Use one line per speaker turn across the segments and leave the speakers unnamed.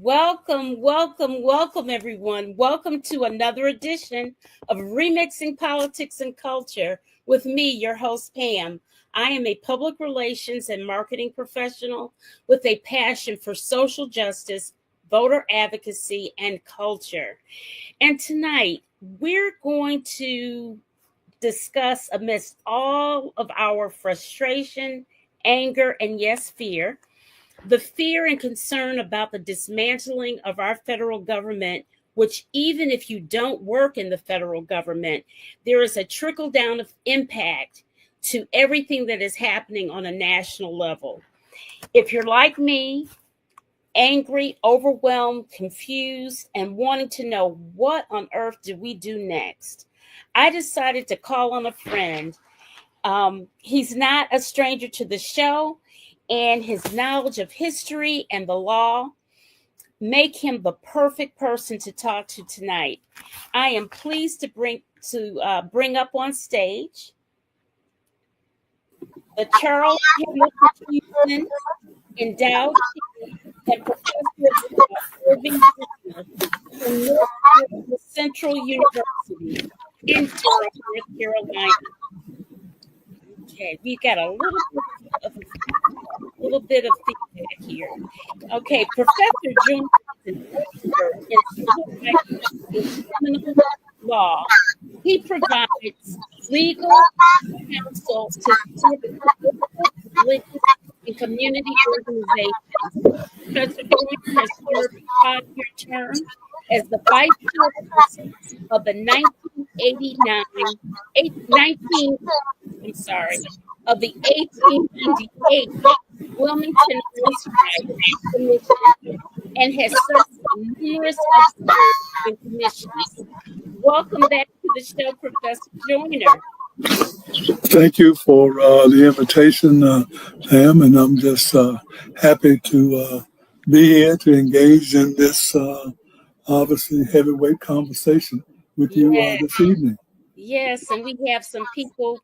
Welcome, welcome, welcome, everyone. Welcome to another edition of Remixing Politics and Culture with me, your host, Pam. I am a public relations and marketing professional with a passion for social justice, voter advocacy, and culture. And tonight, we're going to discuss, amidst all of our frustration, anger, and yes, fear, the fear and concern about the dismantling of our federal government, which, even if you don't work in the federal government, there is a trickle down of impact to everything that is happening on a national level. If you're like me, angry, overwhelmed, confused, and wanting to know what on earth do we do next, I decided to call on a friend. He's not a stranger to the show, and his knowledge of history and the law make him the perfect person to talk to tonight. I am pleased to bring up on stage the Charles Hamilton Endowed and Professor of Irving from North Central University in Durham, North Carolina. Okay, we got a little bit of feedback here. Okay, Professor June is an expert in civil rights and criminal law. He provides legal counsel to religious and community organizations. Professor June has served a 5-year term as the vice chairperson of the 1898 Wilmington Race Rights Commission and has served on numerous other and commissions. Welcome back to the show, Professor Joyner.
Thank you for the invitation, Pam, and I'm just happy to be here to engage in this obviously heavyweight conversation with you this evening.
Yes, and we have some people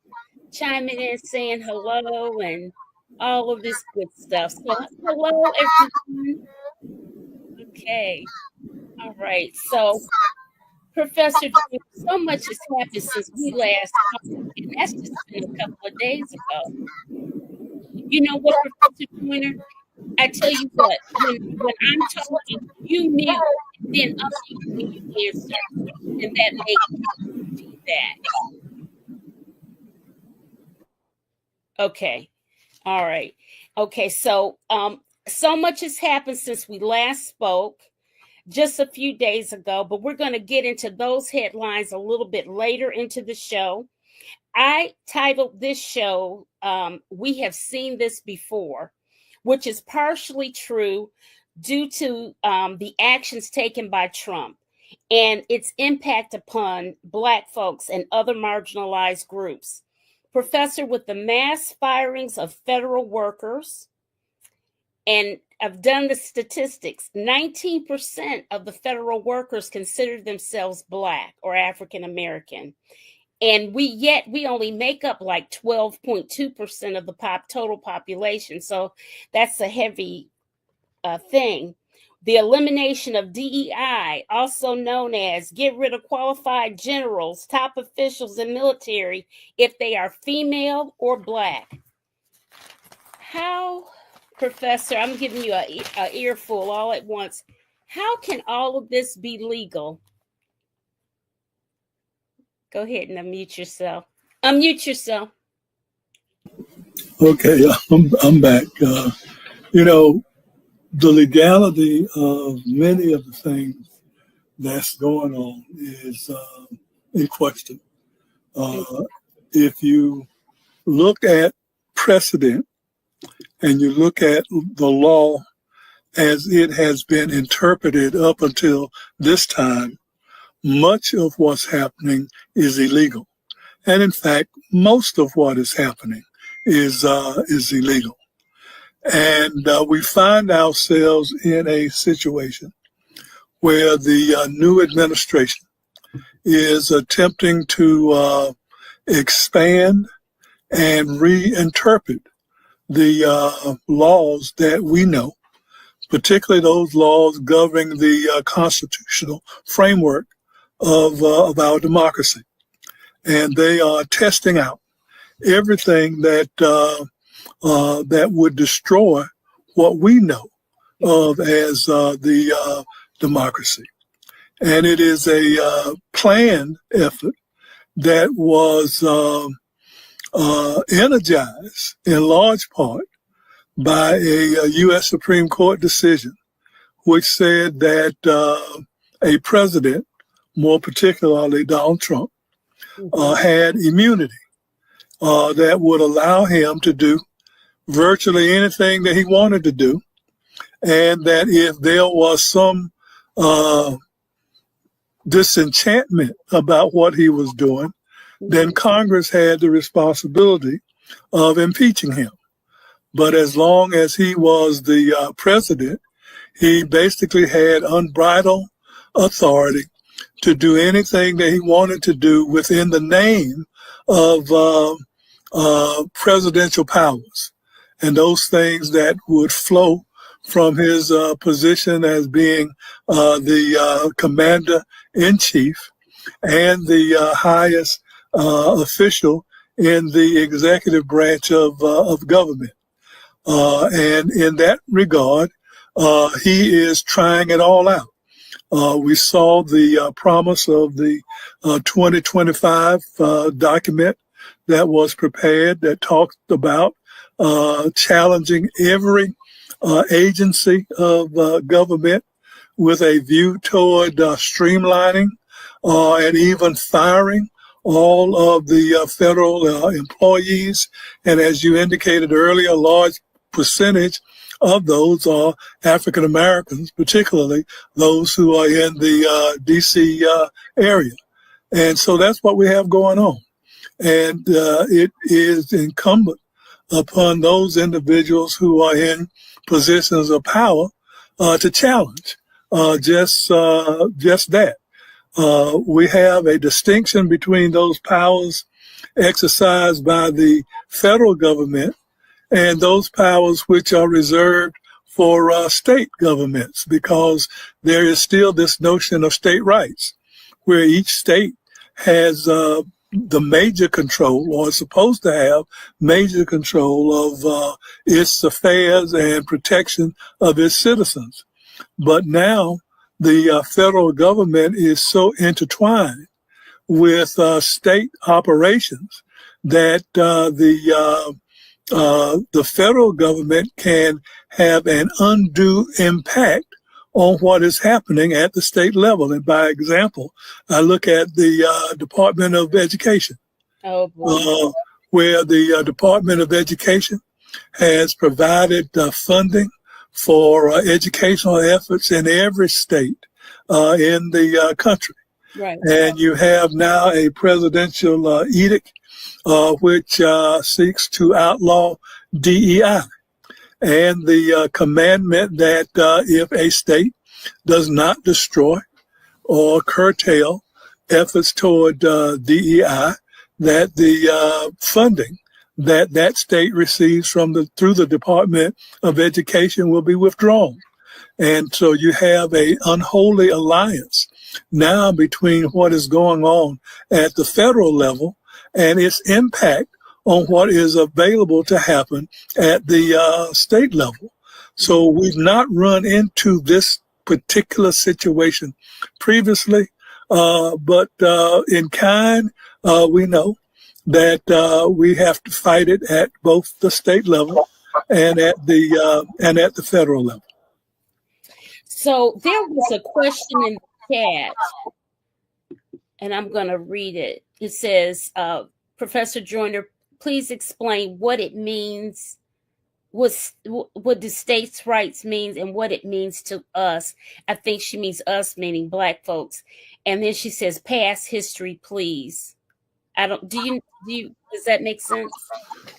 chiming in saying hello and all of this good stuff. So hello, everyone. Okay. All right. So, Professor, so much has happened since we last talked, and that's just been a couple of days ago. You know what, Professor Joyner? I tell you what, when I'm talking, you mute, and then unmute when you answer, and that makes feedback. Okay. All right. Okay. So much has happened since we last spoke just a few days ago, but we're going to get into those headlines a little bit later into the show. I titled this show, We Have Seen This Before, which is partially true due to the actions taken by Trump and its impact upon Black folks and other marginalized groups. Professor, with the mass firings of federal workers, and I've done the statistics, 19% of the federal workers consider themselves Black or African American. And we only make up like 12.2% of the total population. So that's a heavy thing. The elimination of DEI, also known as get rid of qualified generals, top officials in military, if they are female or Black. How, Professor, I'm giving you a earful all at once. How can all of this be legal? Go ahead and unmute yourself. Unmute yourself.
Okay, I'm back. The legality of many of the things that's going on is in question. If you look at precedent and you look at the law as it has been interpreted up until this time, much of what's happening is illegal. And in fact, most of what is happening is illegal. And we find ourselves in a situation where the new administration is attempting to expand and reinterpret the laws that we know, particularly those laws governing the constitutional framework of our democracy. And they are testing out everything that that would destroy what we know of as the democracy. And it is a planned effort that was energized in large part by a U.S. Supreme Court decision, which said that a president, more particularly Donald Trump, had immunity that would allow him to do virtually anything that he wanted to do, and that if there was some disenchantment about what he was doing, then Congress had the responsibility of impeaching him. But as long as he was the president, he basically had unbridled authority to do anything that he wanted to do within the name of presidential powers, and those things that would flow from his position as being the commander-in-chief and the highest official in the executive branch of government. And in that regard, he is trying it all out. We saw the promise of the 2025 document that was prepared that talked about challenging every agency of government with a view toward streamlining and even firing all of the federal employees. And as you indicated earlier, a large percentage of those are African Americans, particularly those who are in the DC area. And so that's what we have going on. And it is incumbent upon those individuals who are in positions of power to challenge just that. We have a distinction between those powers exercised by the federal government and those powers which are reserved for state governments, because there is still this notion of state rights, where each state has the major control, or is supposed to have major control of its affairs and protection of its citizens. But now the federal government is so intertwined with state operations that the federal government can have an undue impact on what is happening at the state level. And by example, I look at the Department of Education, where the Department of Education has provided funding for educational efforts in every state in the country.
Right.
And you have now a presidential edict which seeks to outlaw DEI, and the commandment that if a state does not destroy or curtail efforts toward DEI, that the funding that that state receives through the Department of Education will be withdrawn. And so you have a unholy alliance now between what is going on at the federal level and its impact on what is available to happen at the state level. So we've not run into this particular situation previously, but in kind, we know that we have to fight it at both the state level and at the federal level.
So there was a question in the chat, and I'm going to read it. It says, Professor Joyner, please explain what it means, what the states' rights means, and what it means to us. I think she means us, meaning Black folks. And then she says, past history, please. Does that make sense?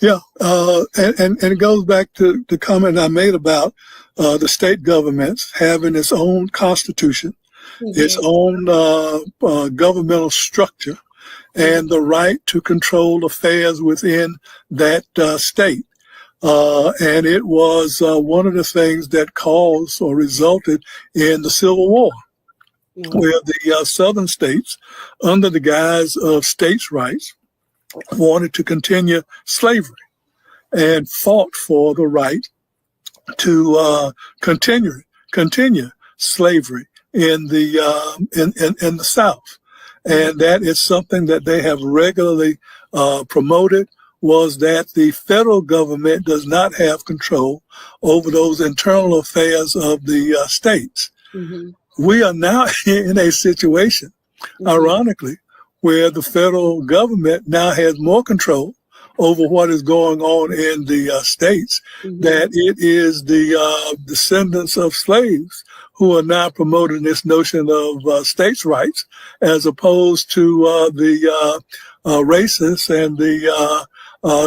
Yeah, and it goes back to the comment I made about the state governments having its own constitution, its own governmental structure, and the right to control affairs within that state. And it was one of the things that caused or resulted in the Civil War, where the southern states, under the guise of states' rights, wanted to continue slavery and fought for the right to continue slavery in the South. And that is something that they have regularly promoted, was that the federal government does not have control over those internal affairs of the states. Mm-hmm. We are now in a situation, ironically, where the federal government now has more control over what is going on in the states, that it is the descendants of slaves who are now promoting this notion of states' rights, as opposed to the racists and the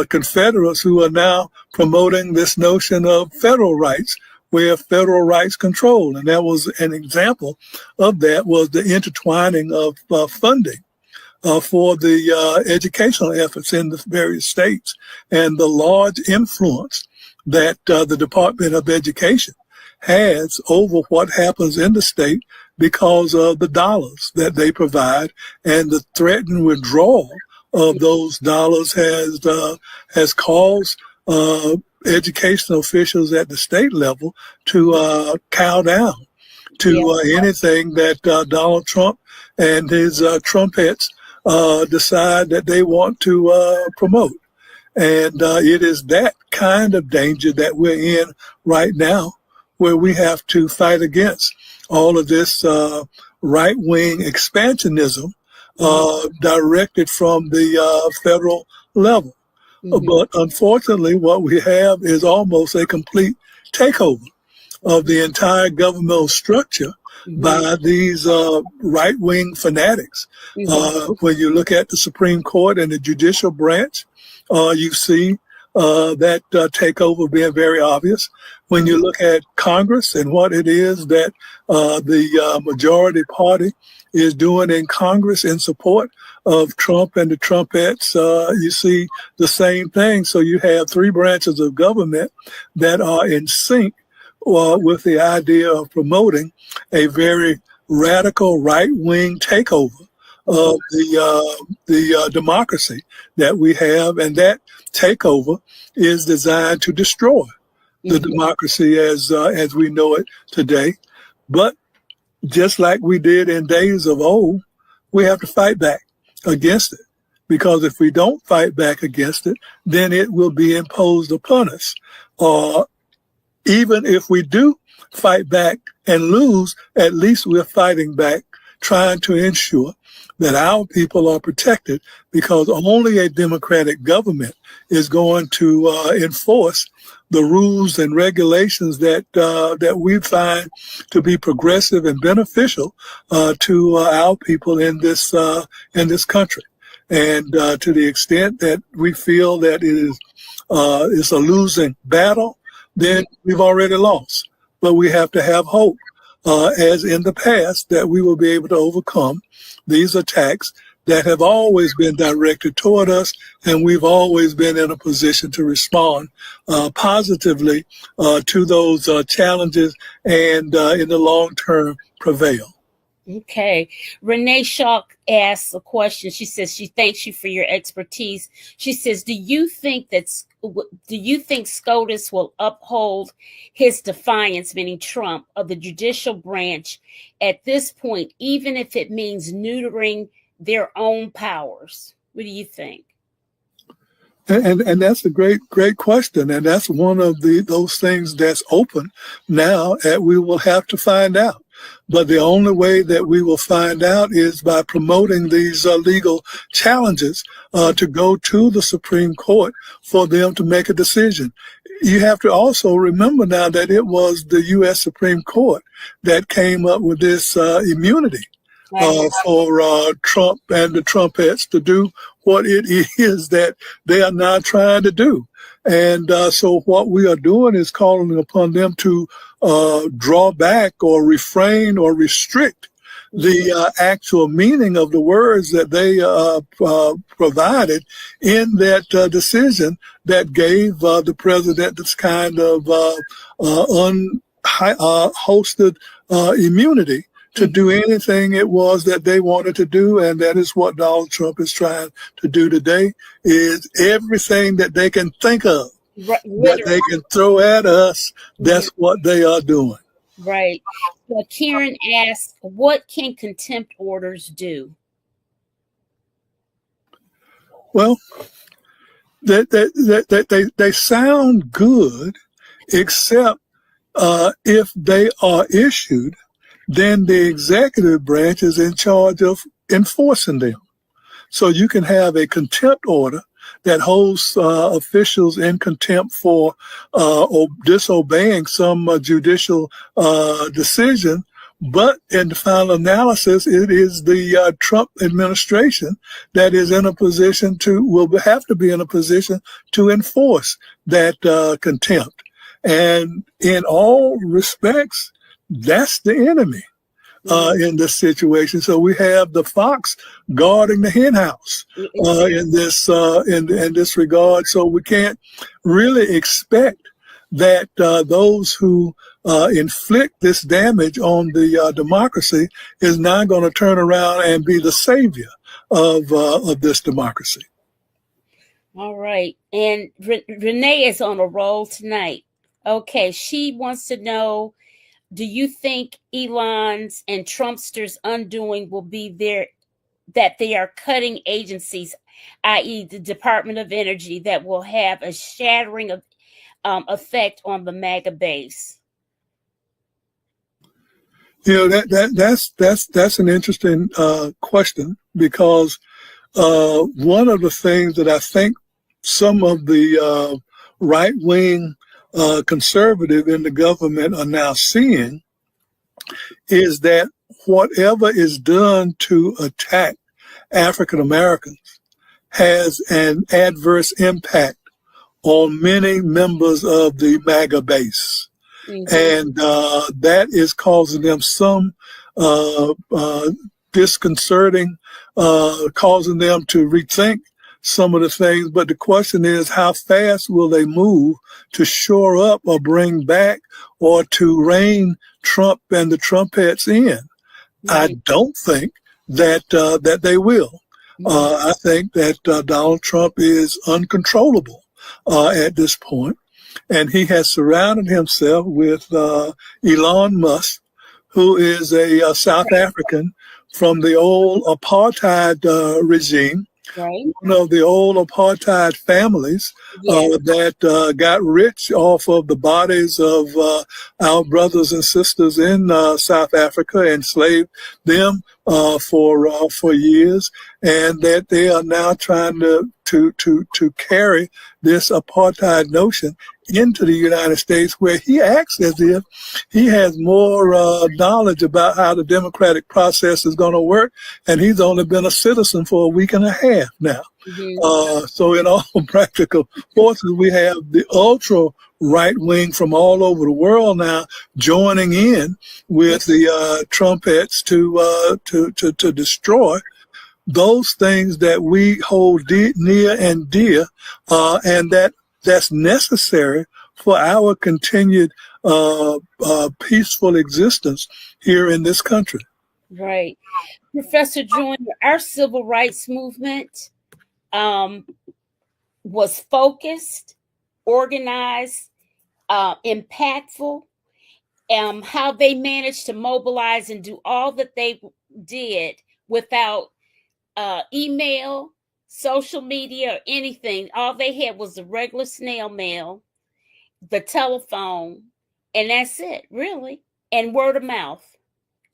Confederates who are now promoting this notion of federal rights, where federal rights control. And that was an example of that, was the intertwining of funding for the educational efforts in the various states, and the large influence that the Department of Education has over what happens in the state because of the dollars that they provide, and the threatened withdrawal of those dollars has caused educational officials at the state level to cow down to anything that Donald Trump and his Trumpettes decide that they want to promote. And it is that kind of danger that we're in right now, where we have to fight against all of this right-wing expansionism directed from the federal level. But unfortunately, what we have is almost a complete takeover of the entire governmental structure by these right-wing fanatics. When you look at the Supreme Court and the judicial branch, you see that takeover being very obvious. When you look at Congress and what it is that the majority party is doing in Congress in support of Trump and the Trumpettes, you see the same thing. So you have three branches of government that are in sync with the idea of promoting a very radical right-wing takeover of the democracy that we have, and that takeover is designed to destroy the democracy as we know it today. But just like we did in days of old, we have to fight back against it, because if we don't fight back against it, then it will be imposed upon us. Even if we do fight back and lose, at least we're fighting back, trying to ensure that our people are protected, because only a democratic government is going to enforce the rules and regulations that we find to be progressive and beneficial to our people in this country. And to the extent that we feel that it's a losing battle, then we've already lost. But we have to have hope, as in the past, that we will be able to overcome these attacks that have always been directed toward us, and we've always been in a position to respond positively to those challenges, and in the long term prevail.
Okay. Renee Shaw asks a question. She says she thanks you for your expertise. She says, do you think SCOTUS will uphold his defiance, meaning Trump, of the judicial branch at this point, even if it means neutering their own powers? What do you think?
And that's a great question. And that's one of those things that's open now, and we will have to find out. But the only way that we will find out is by promoting these legal challenges to go to the Supreme Court for them to make a decision. You have to also remember now that it was the U.S. Supreme Court that came up with this immunity for Trump and the Trumpettes to do what it is that they are now trying to do. And so what we are doing is calling upon them to draw back or refrain or restrict the actual meaning of the words that they provided in that decision that gave the president this kind of hosted immunity to do anything it was that they wanted to do. And that is what Donald Trump is trying to do today, is everything that they can think of, that they can throw at us, that's what they are doing.
Right. So Karen asked, what can contempt orders do?
Well, they sound good, except if they are issued, then the executive branch is in charge of enforcing them. So you can have a contempt order that holds officials in contempt for disobeying some judicial decision. But in the final analysis, it is the Trump administration that is in a position will have to be in a position to enforce that contempt. And in all respects, that's the enemy in this situation. So we have the fox guarding the hen house in this regard. So we can't really expect that those who inflict this damage on the democracy is now going to turn around and be the savior of this democracy.
All right. And Renee is on a roll tonight. Okay. She wants to know, do you think Elon's and Trumpsters' undoing will be that they are cutting agencies, i.e. the Department of Energy, that will have a shattering of effect on the MAGA base?
You know, that's an interesting question, because one of the things that I think some of the right-wing conservative in the government are now seeing is that whatever is done to attack African Americans has an adverse impact on many members of the MAGA base. And that is causing them some disconcerting, causing them to rethink some of the things. But the question is, how fast will they move to shore up or bring back or to rein Trump and the Trumpettes in? I don't think that they will. I think that Donald Trump is uncontrollable at this point. And he has surrounded himself with Elon Musk, who is a South African from the old apartheid regime.
Right.
One of the old apartheid families that got rich off of the bodies of our brothers and sisters in South Africa, enslaved them for years, and that they are now trying to carry this apartheid notion into the United States, where he acts as if he has more knowledge about how the democratic process is going to work, and he's only been a citizen for a week and a half now. So in all practical forces, we have the ultra right wing from all over the world now joining in with the Trumpettes to destroy those things that we hold near and dear, and that's necessary for our continued peaceful existence here in this country.
Right. Professor Joyner, our civil rights movement was focused, organized, impactful. How they managed to mobilize and do all that they did without email, social media, or anything. All they had was the regular snail mail, the telephone, and that's it, really, and word of mouth.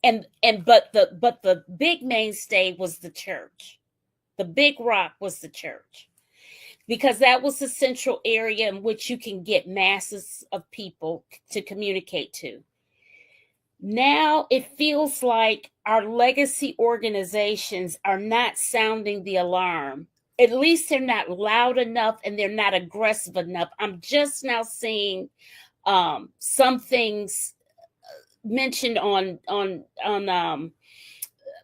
But the big mainstay was the church. The big rock was the church, because that was the central area in which you can get masses of people to communicate to. Now it feels like our legacy organizations are not sounding the alarm. At least they're not loud enough and they're not aggressive enough. I'm just now seeing some things mentioned on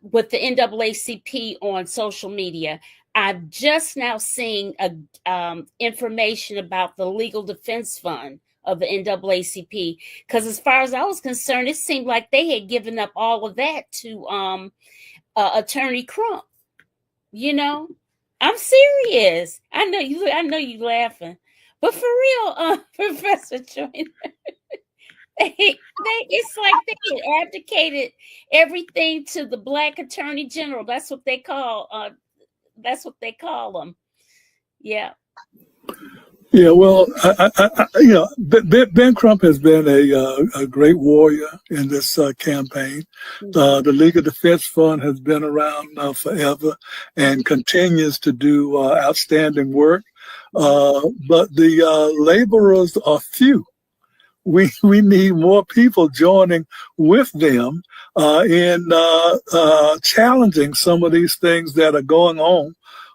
with the NAACP on social media. I've just now seen information about the Legal Defense Fund of the NAACP, because as far as I was concerned, it seemed like they had given up all of that to Attorney Crump. You know, I'm serious. I know you. I know you laughing, but for real, Professor Joyner, it's like they abdicated everything to the Black Attorney General. That's what they call. That's what they call them. Yeah.
Yeah, well, Ben Crump has been a great warrior in this campaign. The League of Defense Fund has been around forever and continues to do outstanding work. But the laborers are few. We need more people joining with them in challenging some of these things that are going on,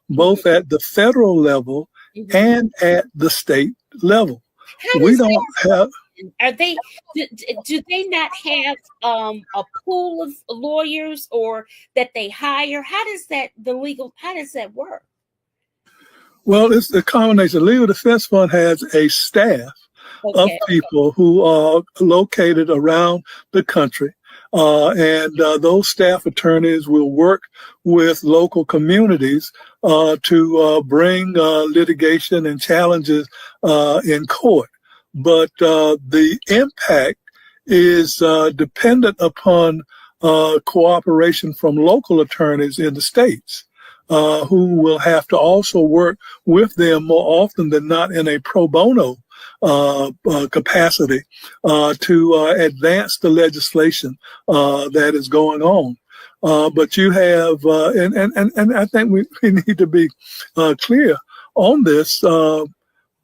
both at the federal level and at the state level. We don't have.
Are they? Do they not have a pool of lawyers or that they hire? How does that How does that work?
Well, it's the combination. The Legal Defense Fund has a staff of people who are located around the country. And those staff attorneys will work with local communities to bring litigation and challenges in court. But the impact is dependent upon cooperation from local attorneys in the states. Who will have to also work with them more often than not in a pro bono capacity to advance the legislation that is going on. But you have, and I think we need to be clear on this.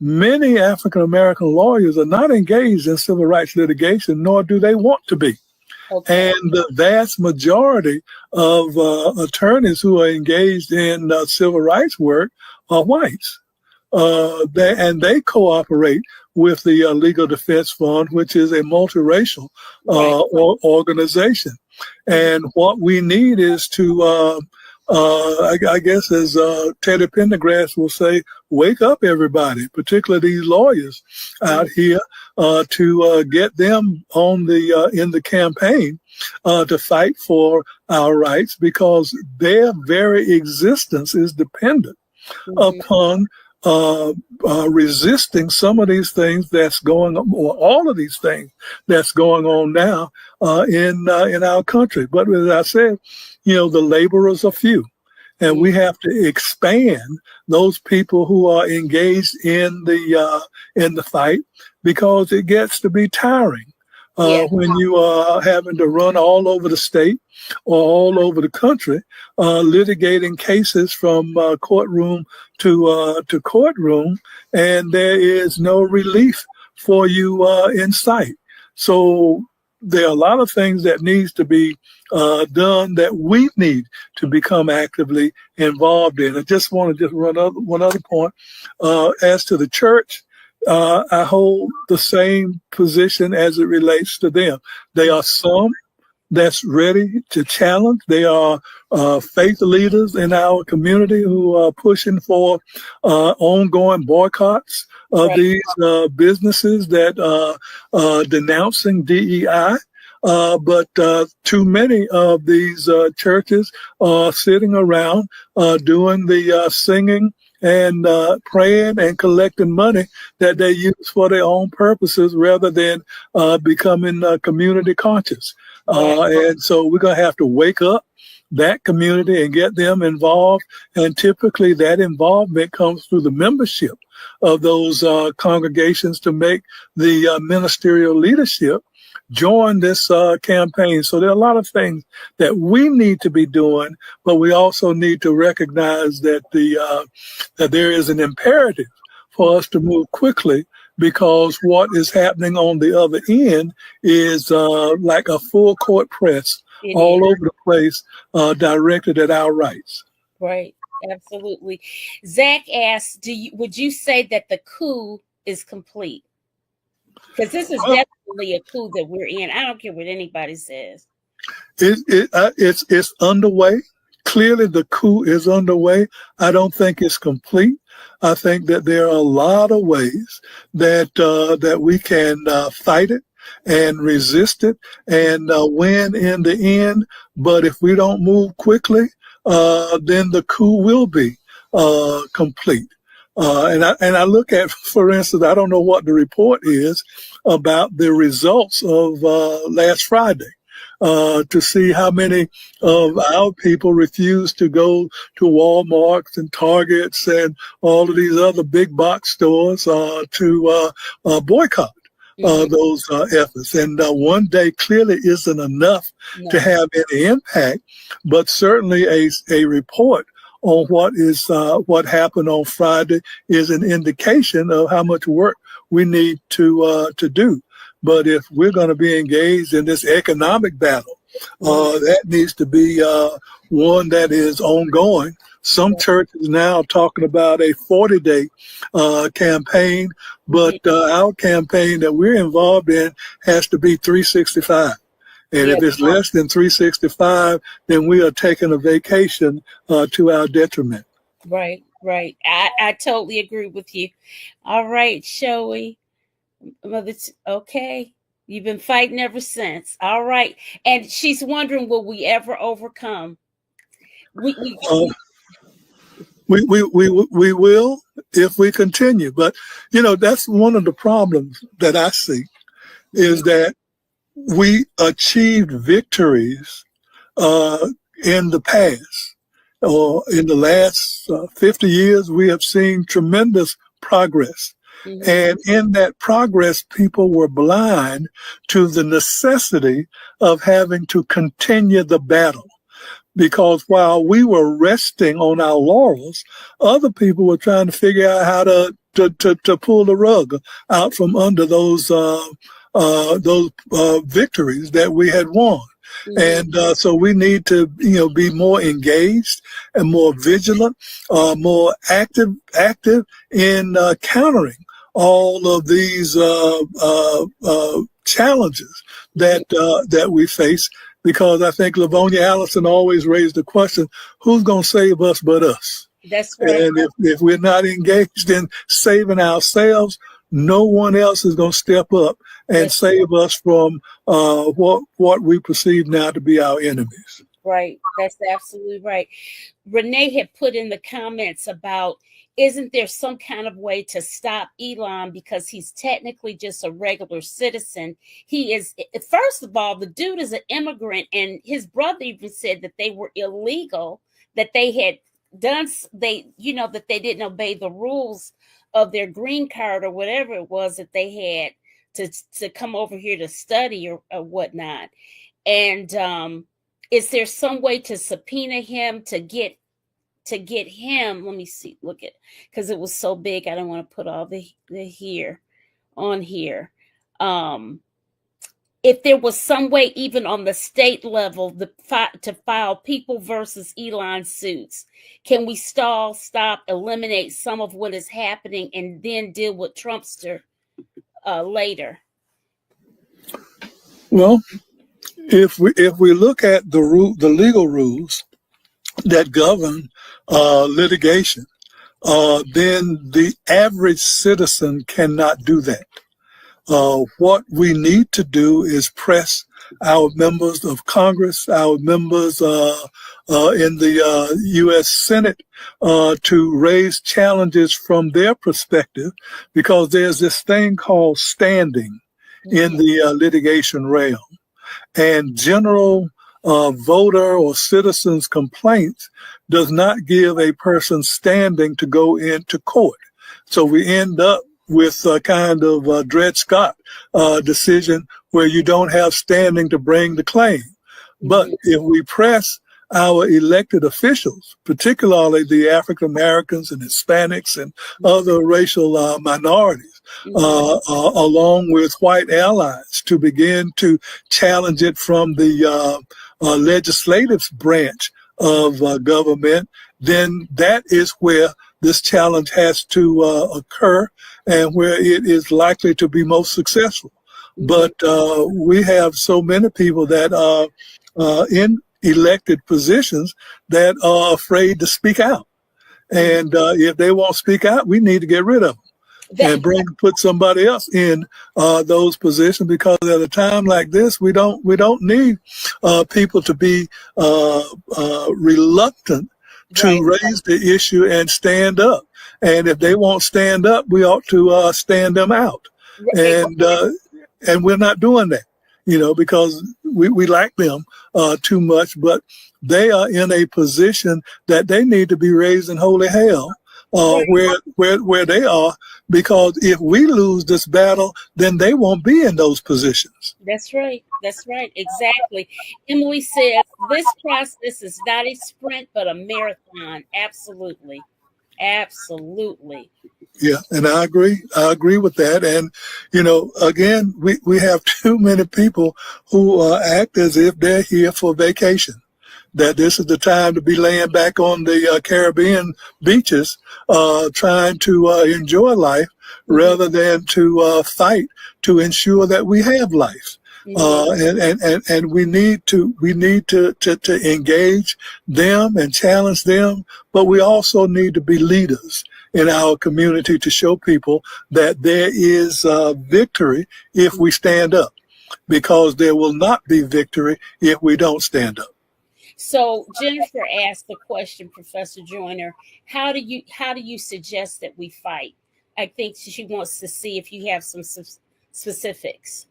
Many African American lawyers are not engaged in civil rights litigation, nor do they want to be. And the vast majority of attorneys who are engaged in civil rights work are whites. And they cooperate with the Legal Defense Fund, which is a multiracial organization. And what we need is to, I guess, as Teddy Pendergrass will say, wake up everybody, particularly these lawyers out here, to get them on in the campaign to fight for our rights, because their very existence is dependent upon resisting some of these things that's going on, or all of these things that's going on now in our country. But as I said, the laborers are few. And we have to expand those people who are engaged in the fight, because it gets to be tiring when you are having to run all over the state or all over the country, litigating cases from courtroom to courtroom, and there is no relief for you in sight. So there are a lot of things that needs to be done that we need to become actively involved in. I just want to run one other point. As to the church, I hold the same position as it relates to them. They are some that's ready to challenge. They are faith leaders in our community who are pushing for ongoing boycotts of these businesses that are denouncing DEI. But too many of these churches are sitting around doing the singing and praying and collecting money that they use for their own purposes, rather than becoming community conscious. And so we're going to have to wake up that community and get them involved. And typically that involvement comes through the membership of those congregations to make the ministerial leadership join this campaign. So there are a lot of things that we need to be doing, but we also need to recognize that that there is an imperative for us to move quickly, because what is happening on the other end is like a full court press all over the place, directed at our rights.
Right. Absolutely. Zach asked, would you say that the coup is complete? Because this is definitely a coup that we're in. I don't care what anybody says.
It's underway. Clearly, the coup is underway. I don't think it's complete. I think that there are a lot of ways that we can fight it and resist it and win in the end. But if we don't move quickly, then the coup will be complete. And I look at, for instance, I don't know what the report is about the results of last Friday. To see how many of our people refuse to go to Walmarts and Targets and all of these other big box stores to boycott those efforts. And one day clearly isn't enough to have any impact, but certainly a report on what happened on Friday is an indication of how much work we need to do. But if we're going to be engaged in this economic battle, that needs to be one that is ongoing. Some churches now talking about a 40-day campaign, but our campaign that we're involved in has to be 365. And if it's less than 365, then we are taking a vacation to our detriment.
Right. I totally agree with you. All right, Shoei. Mother, okay. You've been fighting ever since. All right. And she's wondering, will we ever overcome? We
will if we continue. But, that's one of the problems that I see is that we achieved victories in the past. Or in the last 50 years, we have seen tremendous progress. And in that progress, people were blind to the necessity of having to continue the battle. Because while we were resting on our laurels, other people were trying to figure out how to pull the rug out from under those victories that we had won. And so we need to, be more engaged and more vigilant, more active in countering all of these challenges that we face. Because I think Livonia Allison always raised the question, who's going to save us but us?
That's right.
And if we're not engaged in saving ourselves, no one else is going to step up and save us from what we perceive now to be our enemies.
Right. That's absolutely right. Renee had put in the comments about, isn't there some kind of way to stop Elon because he's technically just a regular citizen? He is, first of all, the dude is an immigrant, and his brother even said that they were illegal, that they had done, that they didn't obey the rules of their green card or whatever it was that they had to come over here to study or whatnot. And is there some way to subpoena him to get him? Let me see, look at, because it was so big, I don't want to put all the here on here. If there was some way, even on the state level, to file people versus Elon suits, can we stop, eliminate some of what is happening, and then deal with Trumpster later?
Well, if we look at the legal rules that govern litigation, then the average citizen cannot do that. What we need to do is press our members of Congress, our members in the U.S. Senate to raise challenges from their perspective, because there's this thing called standing in the litigation realm. And general voter or citizen's complaints does not give a person standing to go into court. So we end up with a kind of Dred Scott decision where you don't have standing to bring the claim. But if we press our elected officials, particularly the African Americans and Hispanics and other racial minorities, along with white allies, to begin to challenge it from the legislative branch of government, then that is where this challenge has to occur and where it is likely to be most successful. But we have so many people that in elected positions that are afraid to speak out. And if they won't speak out, we need to get rid of them
That,
and put somebody else in those positions, because at a time like this, we don't need people to be reluctant
right,
to raise the issue and stand up. And if they won't stand up, we ought to stand them out.
right,
And we're not doing that, because we like them too much, but they are in a position that they need to be raising holy hell
right.
where they are, because if we lose this battle, then they won't be in those positions.
That's right. That's right. Exactly. Emily says this process is not a sprint, but a marathon. Absolutely. Absolutely.
Yeah, and I agree. I agree with that. And, again, we have too many people who act as if they're here for vacation, that this is the time to be laying back on the Caribbean beaches, trying to enjoy life rather than to fight to ensure that we have life. And we need to engage them and challenge them, but we also need to be leaders in our community to show people that there is victory if we stand up, because there will not be victory if we don't stand up.
So Jennifer asked the question, Professor Joyner, how do you suggest that we fight? I think she wants to see if you have some specifics.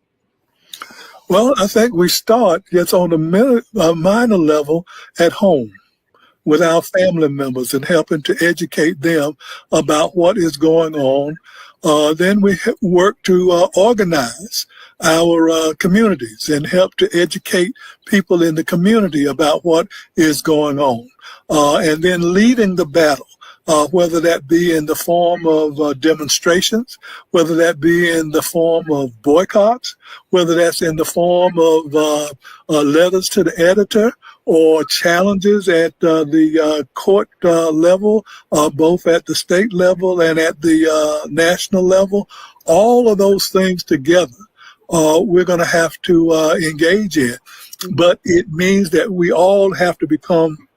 Well, I think we start just on a minor level at home with our family members and helping to educate them about what is going on. Then we work to organize our communities and help to educate people in the community about what is going on. And then leading the battle, whether that be in the form of demonstrations, whether that be in the form of boycotts, whether that's in the form of letters to the editor, or challenges at the court level, both at the state level and at the national level. All of those things together, we're going to have to engage in. But it means that we all have to become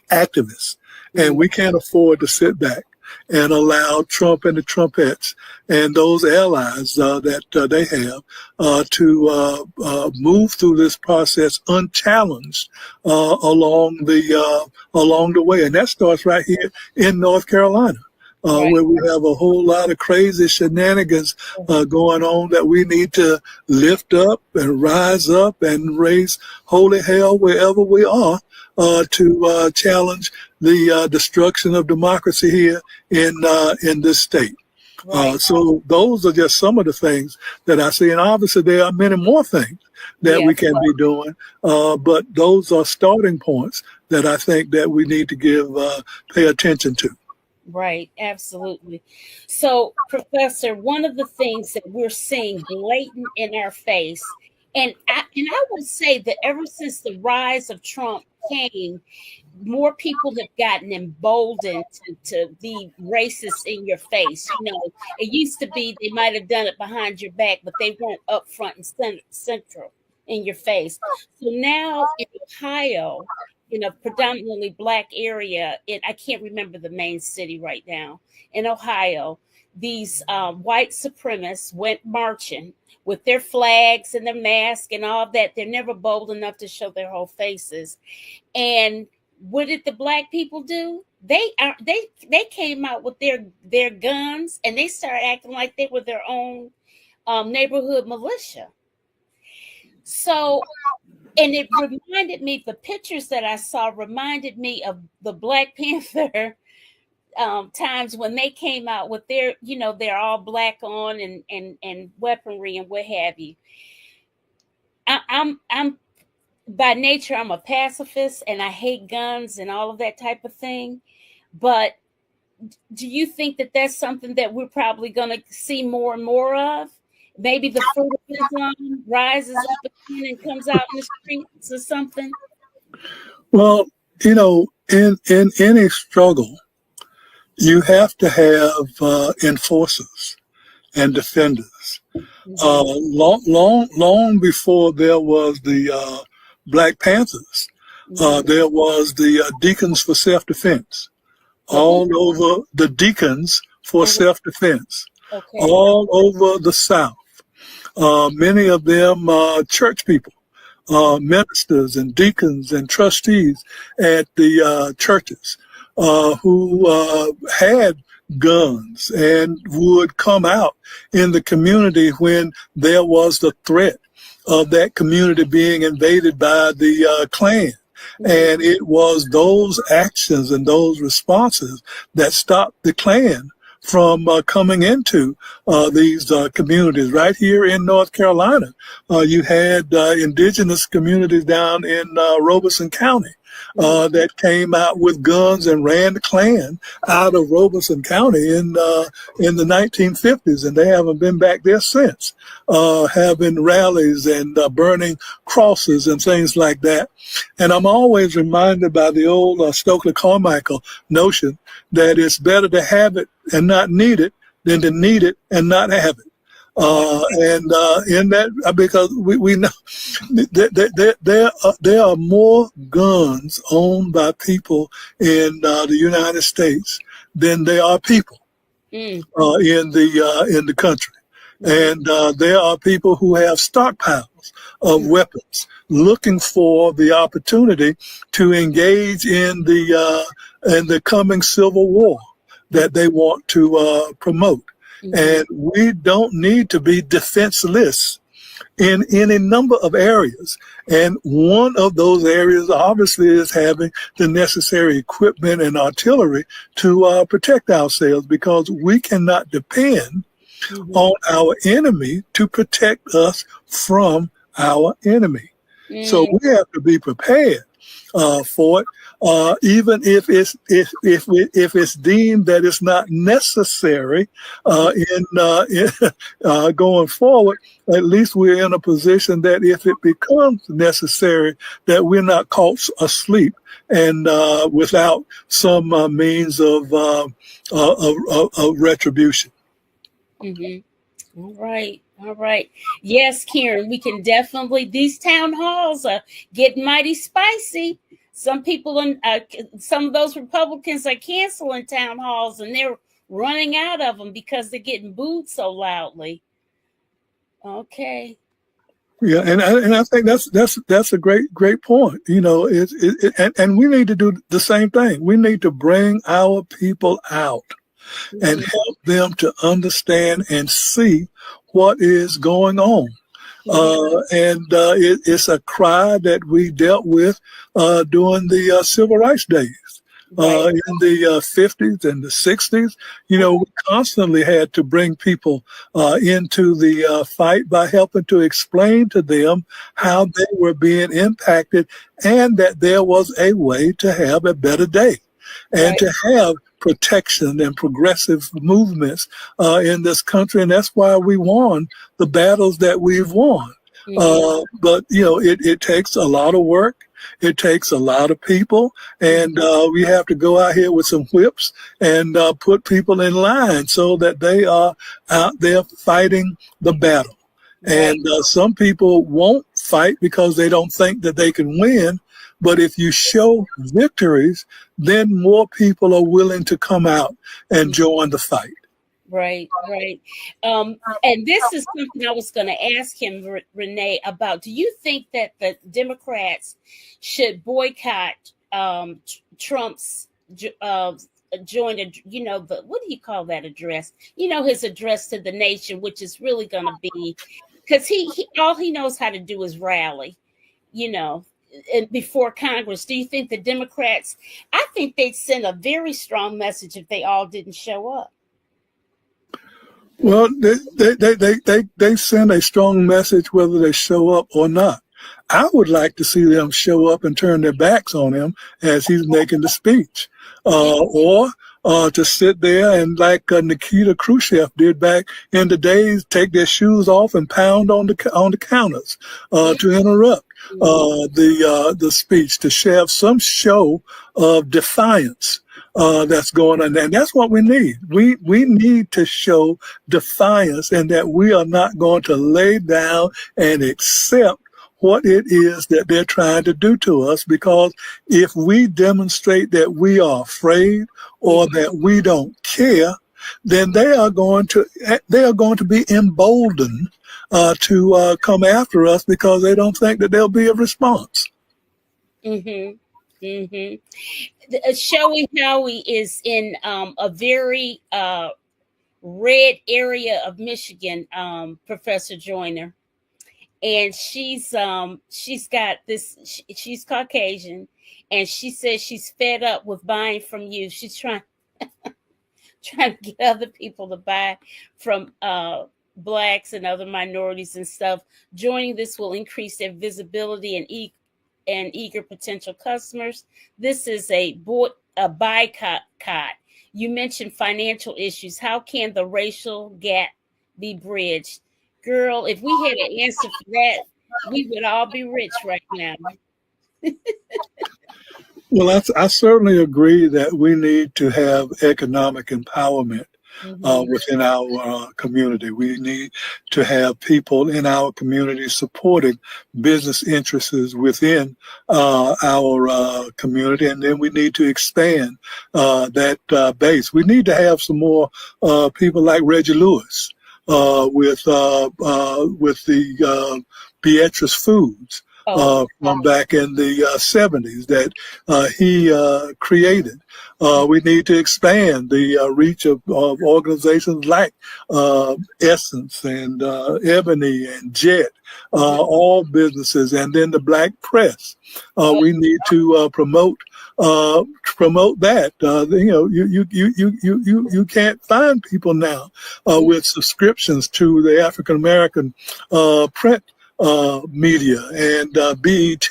activists, and we can't afford to sit back and allow Trump and the Trumpettes and those allies that they have to move through this process unchallenged along the way. And that starts right here in North Carolina.
Right.
Where we have a whole lot of crazy shenanigans going on that we need to lift up and rise up and raise holy hell wherever we are to challenge the destruction of democracy here in this state.
Right.
So those are just some of the things that I see. And obviously there are many more things that we can be doing, but those are starting points that I think that we need to pay attention to.
Right, absolutely. So, Professor, one of the things that we're seeing blatant in our face, and I would say that ever since the rise of Trump came, more people have gotten emboldened to be racist in your face. It used to be they might have done it behind your back, but they weren't up front and central in your face. So now in Ohio, in a predominantly Black area, I can't remember the main city right now, in Ohio, these white supremacists went marching with their flags and their masks and all that. They're never bold enough to show their whole faces. And what did the Black people do? They came out with their guns, and they started acting like they were their own neighborhood militia. So, and it reminded me, the pictures that I saw reminded me of the Black Panther times when they came out with they're all black on and weaponry and what have you. I'm by nature, I'm a pacifist and I hate guns and all of that type of thing. But do you think that that's something that we're probably going to see more and more of? Maybe the fruit of Islam rises up again and comes out in the streets or something?
Well, in any struggle, you have to have enforcers and defenders. Long before there was the Black Panthers. There was the Deacons for Self-Defense. All over the Deacons for Self-Defense.
Okay.
All over the South. Many of them church people, ministers and deacons and trustees at the churches who had guns and would come out in the community when there was the threat of that community being invaded by the Klan. And it was those actions and those responses that stopped the Klan from coming into these communities. Right here in North Carolina, you had indigenous communities down in Robeson County that came out with guns and ran the Klan out of Robeson County in the 1950s, and they haven't been back there since, having rallies and burning crosses and things like that. And I'm always reminded by the old Stokely Carmichael notion that it's better to have it and not need it than to need it and not have it. In that, because we know that there are more guns owned by people in the United States than there are people in the country. And there are people who have stockpiles of weapons looking for the opportunity to engage in the coming civil war that they want to promote. And we don't need to be defenseless in any number of areas. And one of those areas obviously is having the necessary equipment and artillery to protect ourselves, because we cannot depend on our enemy to protect us from our enemy. So we have to be prepared for it, even if it's deemed that it's not necessary in going forward. At least we're in a position that if it becomes necessary, that we're not caught asleep and without some means of retribution.
All right. All right. Yes, Karen, we can definitely, these town halls are getting mighty spicy. Some people, some of those Republicans are canceling town halls, and they're running out of them because they're getting booed so loudly. Okay.
Yeah, and I think that's a great point. You know, and we need to do the same thing. We need to bring our people out and help them to understand and see what is going on. It's a cry that we dealt with during the civil rights days. In the 50s and the 60s, you know, we constantly had to bring people into the fight by helping to explain to them how they were being impacted and that there was a way to have a better day and to have protection and progressive movements in this country. And that's why we won the battles that we've won. But, you know, it takes a lot of work. It takes a lot of people. And we have to go out here with some whips and put people in line so that they are out there fighting the battle. And some people won't fight because they don't think that they can win. But if you show victories, then more people are willing to come out and join the fight.
Right. And this is something I was going to ask him, Renee, about. Do you think that the Democrats should boycott Trump's joint, you know, what do you call that address? You know, his address to the nation, which is really going to be, because he all he knows how to do is rally, you know, and before Congress. Do you think the Democrats, I think they'd send a very strong message if they all didn't show up.
Well, they send a strong message whether they show up or not. I would like to see them show up and turn their backs on him as he's making the speech, or to sit there and, like Nikita Khrushchev did back in the days, take their shoes off and pound on the counters to interrupt the speech, to have some show of defiance that's going on. And that's what we need. We need to show defiance, and that we are not going to lay down and accept what it is that they're trying to do to us, because if we demonstrate that we are afraid or that we don't care, then they are going to be emboldened to come after us, because they don't think that there'll be a response.
Mm-hmm. Mm-hmm. Showing Howie is in a very red area of Michigan, Professor Joyner, and she's got this. She's Caucasian, and she says she's fed up with buying from you. She's trying to get other people to buy from blacks and other minorities and stuff. Joining this will increase their visibility and eager potential customers. This is a boycott. You mentioned financial issues. How can the racial gap be bridged? Girl, if we had an answer for that, we would all be rich right now.
Well, I certainly agree that we need to have economic empowerment within our community. We need to have people in our community supporting business interests within our community, and then we need to expand that base. We need to have some more people like Reggie Lewis with the Beatrice Foods. From back in the 70s that he created. We need to expand the reach of organizations like Essence and Ebony and Jet, all businesses, and then the Black Press. We need to promote that. You can't find people now with subscriptions to the African American print media, and BET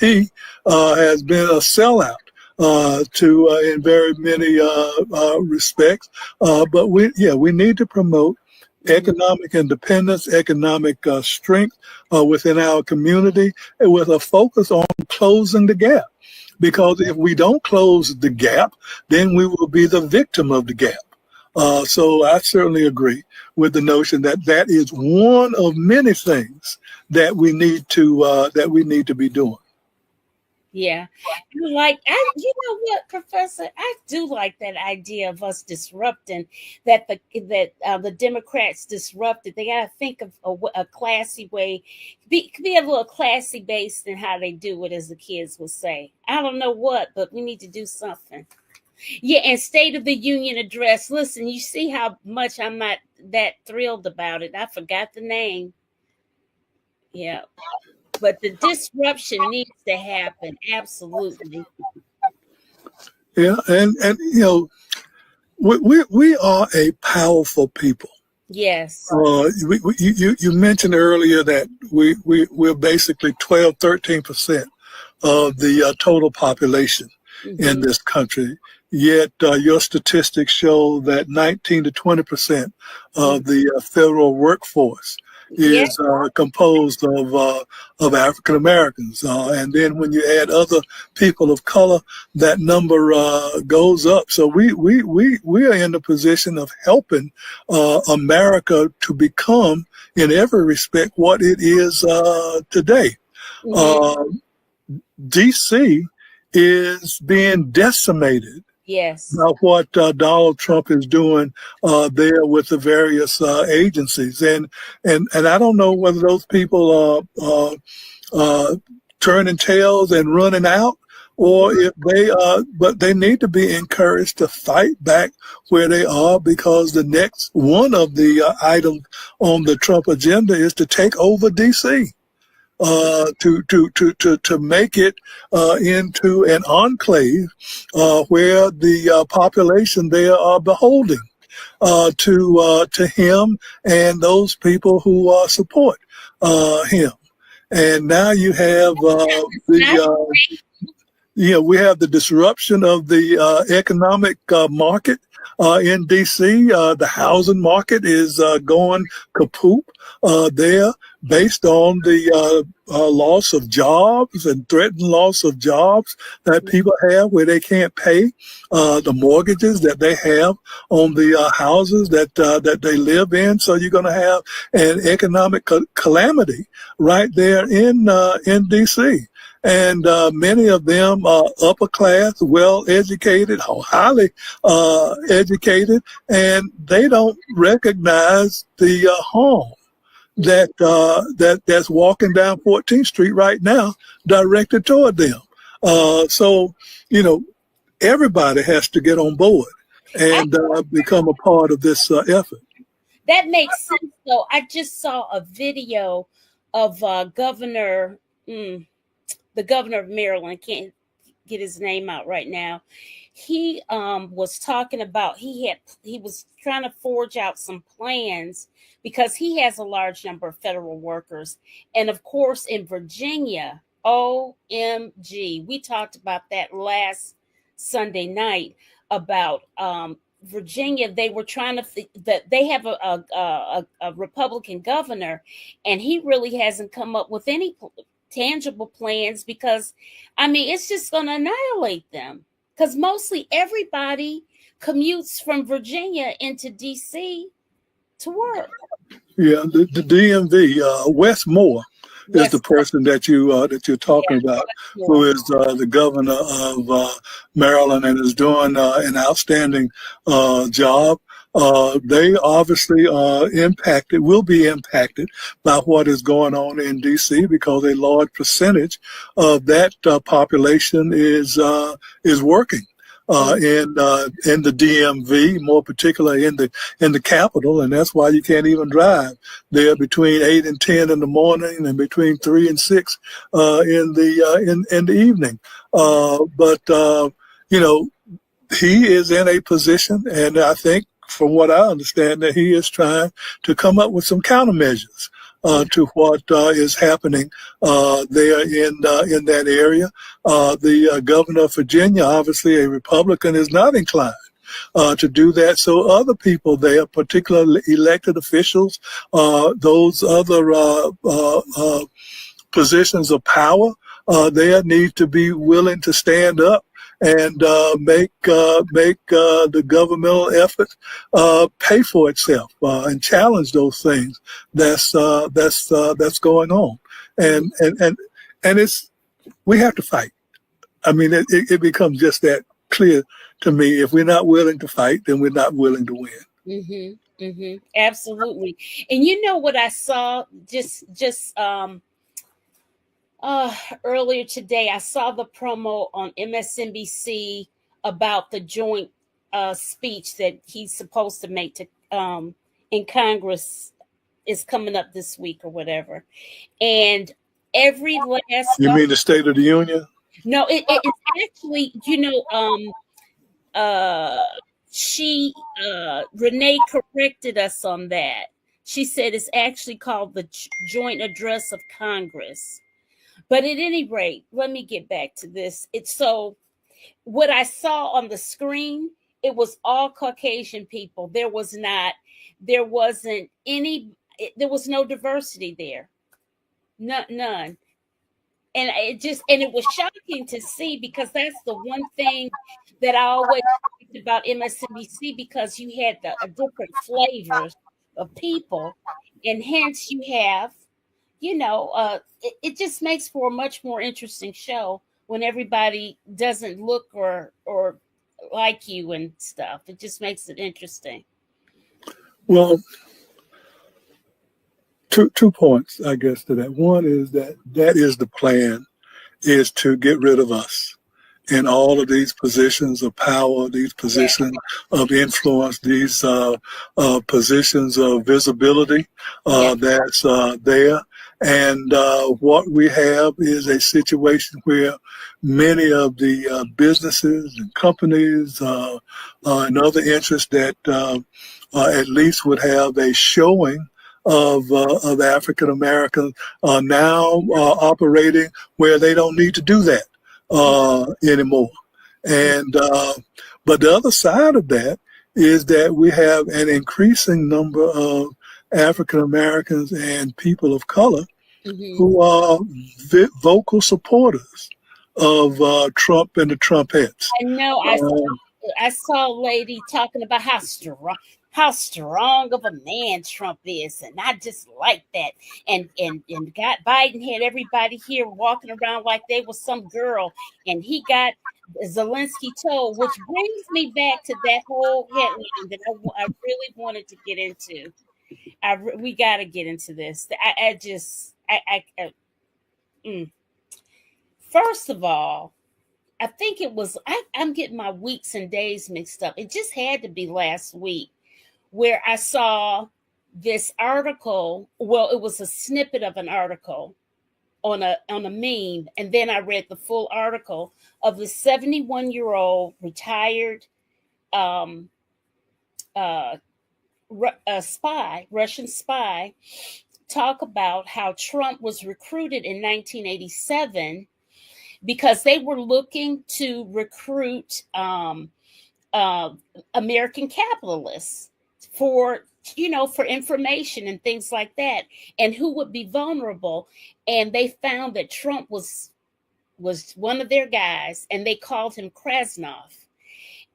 has been a sellout in very many respects. But we need to promote economic independence, economic strength within our community, and with a focus on closing the gap. Because if we don't close the gap, then we will be the victim of the gap. So I certainly agree with the notion that that is one of many things that we need to be doing.
Yeah, you know what, Professor? I do like that idea of us disrupting that the Democrats disrupted. They got to think of a classy way, be a little classy based in how they do it, as the kids would say. I don't know what, but we need to do something. Yeah, and State of the Union address. Listen, you see how much I'm not that thrilled about it. I forgot the name. Yeah. But the disruption needs to happen. Absolutely.
Yeah, and we are a powerful people.
Yes.
You mentioned earlier that we're basically 13% of the total population in this country. Yet your statistics show that 19 to 20% of the federal workforce is composed of African Americans, and then when you add other people of color, that number goes up. So we are in the position of helping America to become, in every respect, what it is today. DC is being decimated.
Yes.
What Donald Trump is doing there with the various agencies, and I don't know whether those people are turning tails and running out, or if they are, but they need to be encouraged to fight back where they are, because the next one of the items on the Trump agenda is to take over DC. To make it into an enclave where the population there are beholding to him and those people who support him. And now you have we have the disruption of the economic market in D.C. The housing market is going kaput there based on the loss of jobs and threatened loss of jobs that people have where they can't pay the mortgages that they have on the houses that they live in. So you're going to have an economic calamity right there in D.C. And many of them are upper class, well educated, highly educated, and they don't recognize the harm that's walking down 14th Street right now, directed toward them. So you know, everybody has to get on board and become a part of this effort.
That makes sense, though. I just saw a video of the governor of Maryland. Can't get his name out right now. He was talking about he was trying to forge out some plans because he has a large number of federal workers, and of course in Virginia, OMG, we talked about that last Sunday night about Virginia. They were trying to that they have a Republican governor, and he really hasn't come up with any tangible plans because, I mean, it's just going to annihilate them because mostly everybody commutes from Virginia into DC to work.
Yeah, the DMV, Wes Moore is the person that you're talking about, who is the governor of Maryland and is doing an outstanding job. They obviously are will be impacted by what is going on in D.C. because a large percentage of that population is working in the DMV, more particularly in the capital, and that's why you can't even drive there between 8 and 10 in the morning and between 3 and 6 in the evening. But you know, he is in a position, and I think, from what I understand, that he is trying to come up with some countermeasures to what is happening there in that area. The governor of Virginia, obviously a Republican, is not inclined to do that. So other people there, particularly elected officials, those other positions of power, there need to be willing to stand up and make the governmental effort pay for itself and challenge those things that's going on, and it's we have to fight. I mean, it becomes just that clear to me. If we're not willing to fight, then we're not willing to win.
Absolutely. And you know what I saw just earlier today, I saw the promo on MSNBC about the joint speech that he's supposed to make to in Congress is coming up this week or whatever. And every last
You mean the State of the Union?
No, it's actually, you know, Renee corrected us on that. She said it's actually called the Joint Address of Congress. But at any rate, let me get back to this. So what I saw on the screen, it was all Caucasian people. There was no diversity there. None. And it was shocking to see, because that's the one thing that I always liked about MSNBC, because you had a different flavors of people, and hence you have, you know, it just makes for a much more interesting show when everybody doesn't look or like you and stuff. It just makes it interesting.
Well, two points, I guess, to that. One is that is the plan, is to get rid of us in all of these positions of power, these positions of influence, these positions of visibility that's there. And what we have is a situation where many of the businesses and companies and other interests that at least would have a showing of African Americans are now operating where they don't need to do that anymore. And but the other side of that is that we have an increasing number of African Americans and people of color who are vocal supporters of Trump and the Trumpettes.
I know. I saw a lady talking about how strong of a man Trump is, and I just like that. And got Biden had everybody here walking around like they was some girl, and he got Zelensky told, which brings me back to that whole headline that I really wanted to get into. We got to get into this. First of all, I think it was, I'm getting my weeks and days mixed up. It just had to be last week where I saw this article. Well, it was a snippet of an article on a meme. And then I read the full article of the 71-year-old retired Russian spy, talk about how Trump was recruited in 1987 because they were looking to recruit American capitalists for information and things like that, and who would be vulnerable. And they found that Trump was one of their guys, and they called him Krasnov.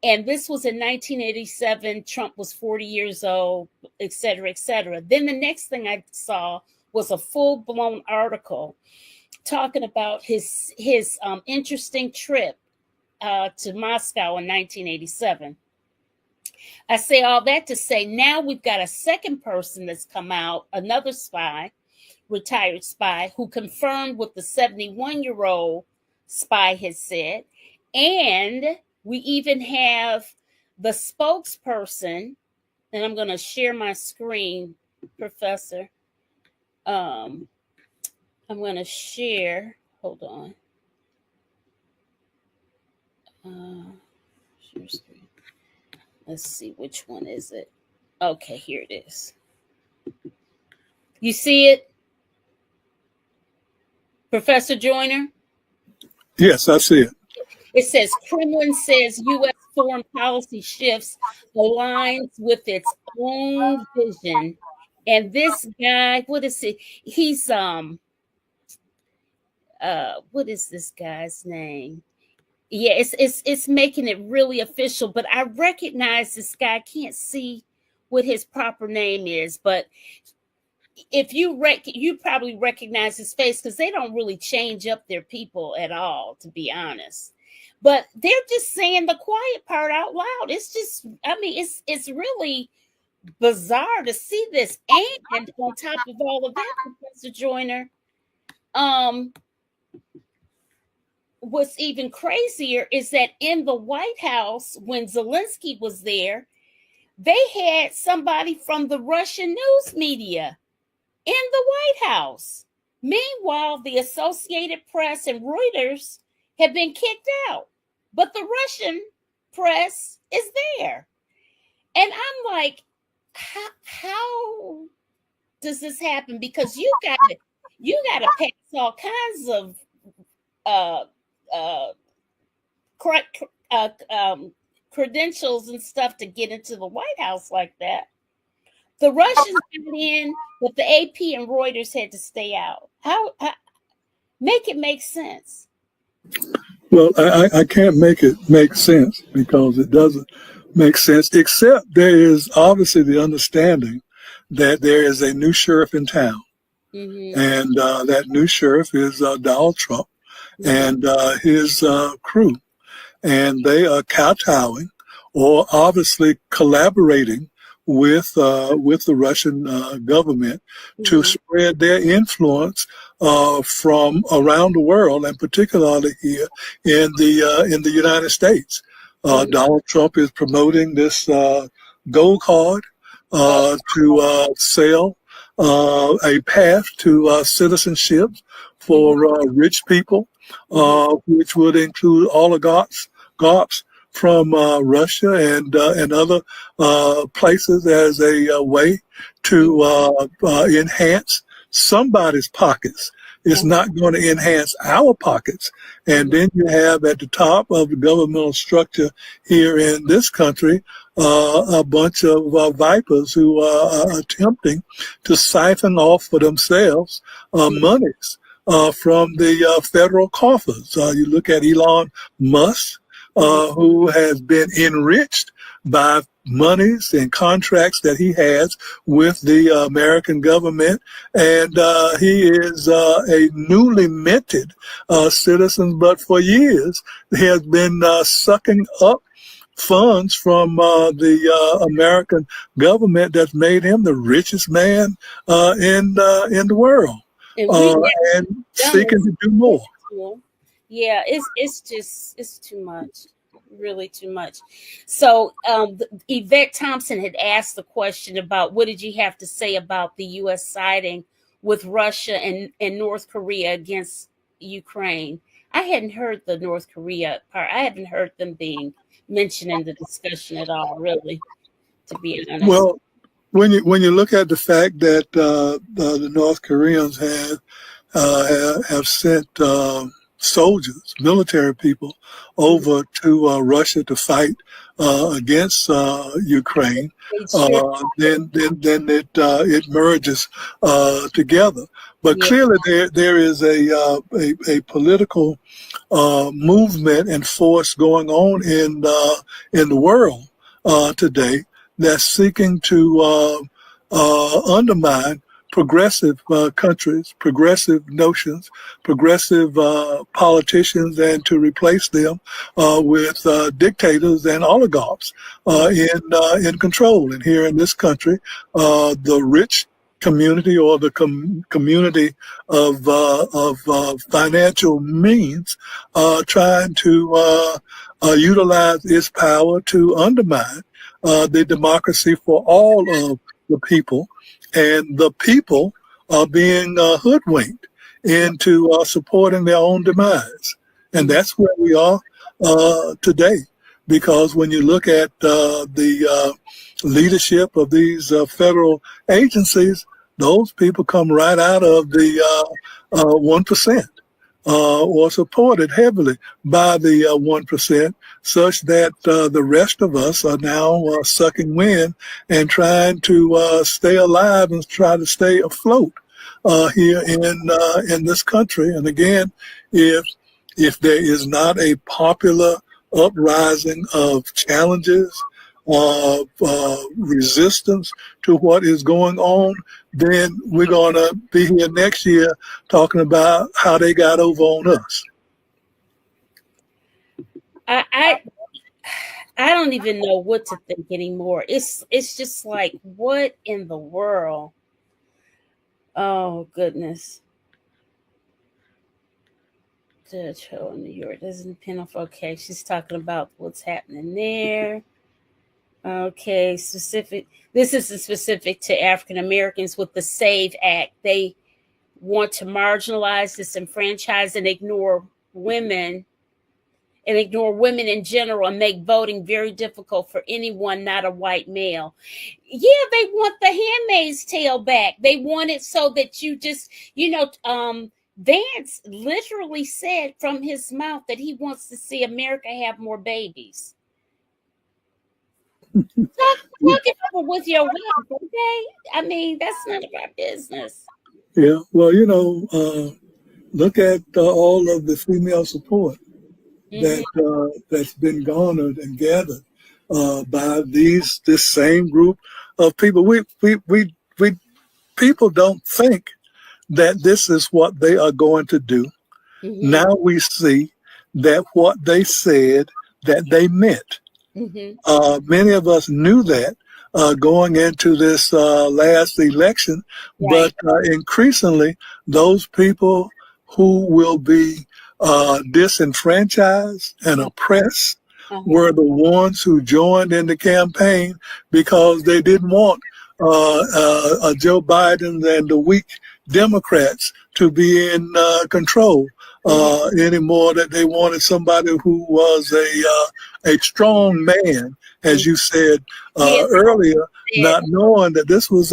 And this was in 1987. Trump was 40 years old, et cetera, et cetera. Then the next thing I saw was a full-blown article talking about his interesting trip to Moscow in 1987. I say all that to say now we've got a second person that's come out, another spy, retired spy, who confirmed what the 71-year-old spy has said. And we even have the spokesperson, and I'm going to share my screen, Professor. I'm going to share. Hold on. Share screen. Let's see, which one is it? Okay, here it is. You see it, Professor Joyner?
Yes, I see it.
It says Kremlin says U.S. foreign policy shifts aligns with its own vision. And this guy, what is it? He's what is this guy's name? Yeah, it's making it really official, but I recognize this guy. I can't see what his proper name is, but if you probably recognize his face because they don't really change up their people at all, to be honest. But they're just saying the quiet part out loud. It's just, I mean, it's really bizarre to see this. And on top of all of that, Professor Joyner, what's even crazier is that in the White House, when Zelensky was there, they had somebody from the Russian news media in the White House. Meanwhile, the Associated Press and Reuters have been kicked out, but the Russian press is there. And I'm like, how does this happen? Because you got to pass all kinds of credentials and stuff to get into the White House like that. The Russians got in, but the AP and Reuters had to stay out. How make it make sense?
Well, I can't make it make sense because it doesn't make sense, except there is obviously the understanding that there is a new sheriff in town. Mm-hmm. And that new sheriff is Donald Trump and his crew. And they are kowtowing or obviously collaborating with the Russian government to spread their influence from around the world, and particularly here in the United States. Donald Trump is promoting this gold card to sell a path to citizenship for rich people, which would include oligarchs from Russia and other places as a way to enhance somebody's pockets It's not going to enhance our pockets. And then you have at the top of the governmental structure here in this country a bunch of vipers who are attempting to siphon off for themselves monies from the federal coffers. You look at Elon Musk, who has been enriched by monies and contracts that he has with the American government. And he is a newly minted citizen, but for years he has been sucking up funds from the American government that's made him the richest man in the world,
And we never
and
done
seeking
this
to do more.
before. Yeah, it's too much, really too much. So Yvette Thompson had asked the question about what did you have to say about the U.S. siding with Russia and North Korea against Ukraine. I hadn't heard the North Korea part. I hadn't heard them being mentioned in the discussion at all, really, to be honest.
Well, when you look at the fact that the North Koreans have sent soldiers, military people, over to Russia to fight against Ukraine, then it merges together. But clearly, there is a political movement and force going on in the world today that's seeking to undermine progressive countries, progressive notions, progressive politicians, and to replace them with dictators and oligarchs in control. And here in this country, the rich community or the community of financial means trying to utilize its power to undermine the democracy for all of the people, and the people are being hoodwinked into supporting their own demise. And that's where we are today, because when you look at the leadership of these federal agencies, those people come right out of the 1%. Or supported heavily by the 1%, such that the rest of us are now sucking wind and trying to stay alive and try to stay afloat here in this country. And again, if there is not a popular uprising of challenges, of resistance to what is going on, then we're going to be here next year talking about how they got over on us.
I don't even know what to think anymore. It's just like, what in the world? Oh goodness. Judge Ho in New York doesn't pin off. Okay, she's talking about what's happening there. Okay, specific. This is specific to African Americans with the SAVE Act. They want to marginalize, disenfranchise, and ignore women in general and make voting very difficult for anyone not a white male. Yeah, they want the Handmaid's Tale back. They want it so that you just, Vance literally said from his mouth that he wants to see America have more babies. Talk it over with your wife, okay? I mean, that's none of our business.
Yeah, well, look at all of the female support that's been garnered and gathered by this same group of people. We people don't think that this is what they are going to do. Mm-hmm. Now we see that what they said that they meant. Mm-hmm. Many of us knew that going into this last election, right. But increasingly, those people who will be disenfranchised and oppressed were the ones who joined in the campaign because they didn't want Joe Biden and the weak Democrats to be in control anymore. That they wanted somebody who was a strong man, as you said
Yes,
earlier,
yeah.
not knowing that this was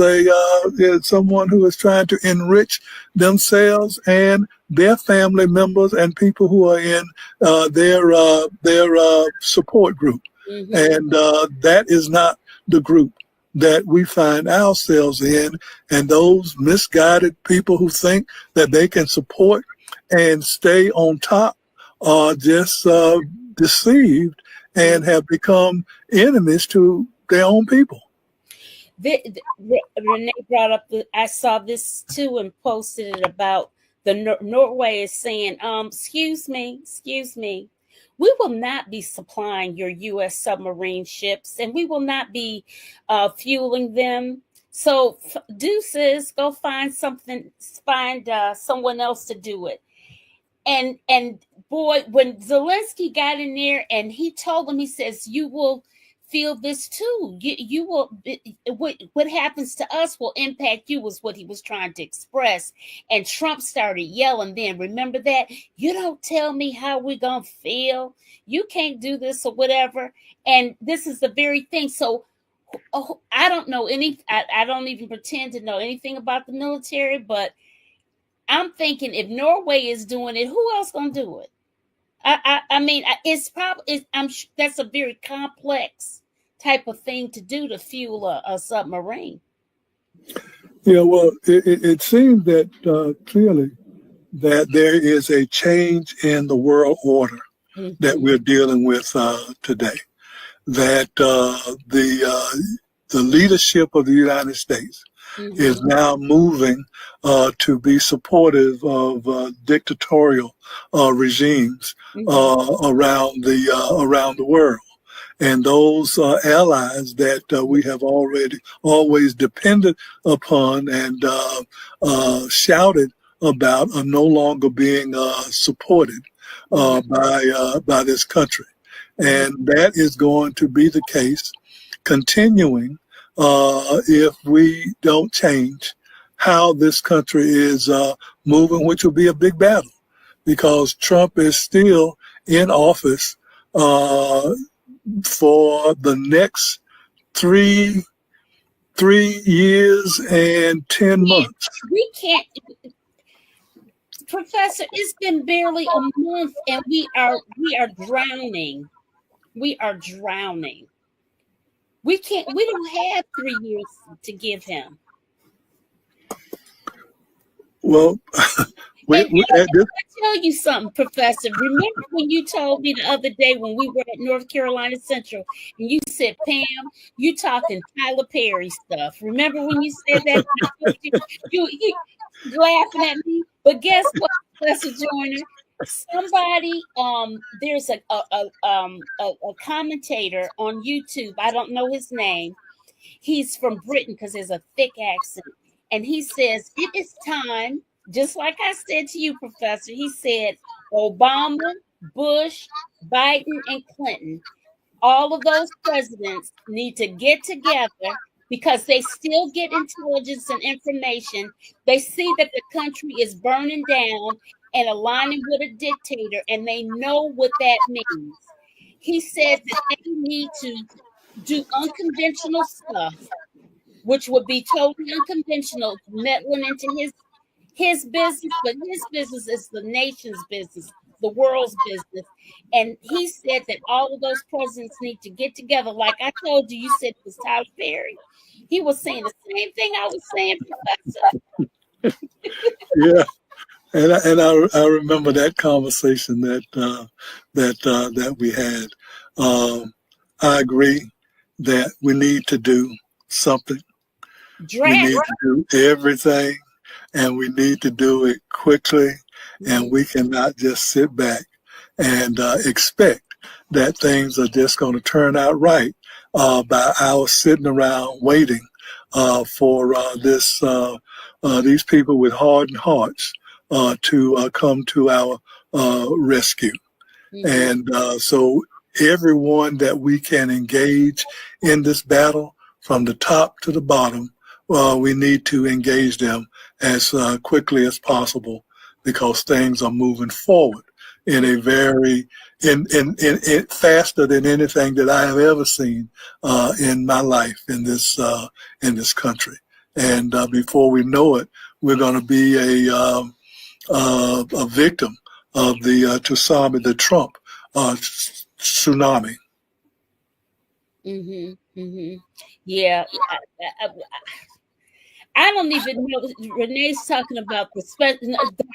someone who was trying to enrich themselves and their family members and people who are in their support group. And that is not the group that we find ourselves in. And those misguided people who think that they can support and stay on top are just deceived and have become enemies to their own people.
Renee brought up I saw this too and posted it about the Norway is saying, excuse me, we will not be supplying your U.S. submarine ships, and we will not be fueling them. So deuces, go find someone else to do it. And boy, when Zelensky got in there and he told them, he says, you will feel this too. You will, what happens to us will impact you, was what he was trying to express. And Trump started yelling then, remember that? You don't tell me how we're going to feel. You can't do this or whatever. And this is the very thing. So I don't know I don't even pretend to know anything about the military, but I'm thinking if Norway is doing it, who else gonna do it? I mean, it's probably. That's a very complex type of thing to do to fuel a submarine.
Yeah, well, it seems that clearly that there is a change in the world order that we're dealing with today. That the leadership of the United States is now moving to be supportive of dictatorial regimes around the world. And those allies that we have always depended upon and shouted about are no longer being supported by this country. And that is going to be the case continuing if we don't change how this country is moving, which will be a big battle because Trump is still in office for the next three years and 10 months.
We can't, Professor, it's been barely a month and we are drowning. We are drowning. We don't have 3 years to give him.
Well,
I tell you something, Professor. Remember when you told me the other day when we were at North Carolina Central and you said, Pam, you talking Tyler Perry stuff. Remember when you said that? you laughing at me. But guess what, Professor Joyner? Somebody, there's a commentator on YouTube. I don't know his name. He's from Britain because there's a thick accent. And he says, it is time, just like I said to you, Professor, he said, Obama, Bush, Biden, and Clinton, all of those presidents need to get together because they still get intelligence and information. They see that the country is burning down and aligning with a dictator, and they know what that means. He said that they need to do unconventional stuff, which would be totally unconventional, meddling into his business, but his business is the nation's business, the world's business. And he said that all of those presidents need to get together. Like I told you, you said it was Tyler Perry. He was saying the same thing I was saying, Professor.
Yeah. And I remember that conversation that we had. I agree that we need to do something. We need to do everything, and we need to do it quickly. And we cannot just sit back and expect that things are just going to turn out right by our sitting around waiting for these people with hardened hearts to come to our rescue. And so everyone that we can engage in this battle from the top to the bottom, we need to engage them as quickly as possible because things are moving forward in a very in faster than anything that I have ever seen in my life in this country. And before we know it, we're going to be a victim of the Trump tsunami.
Yeah. I don't even know. Renee's talking about there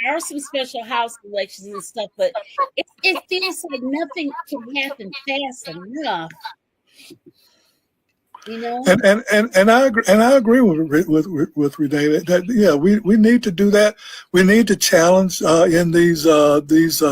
are some special House elections and stuff, but it feels like nothing can happen fast enough. You know,
and I agree with Renee that yeah, we need to do that. We need to challenge in these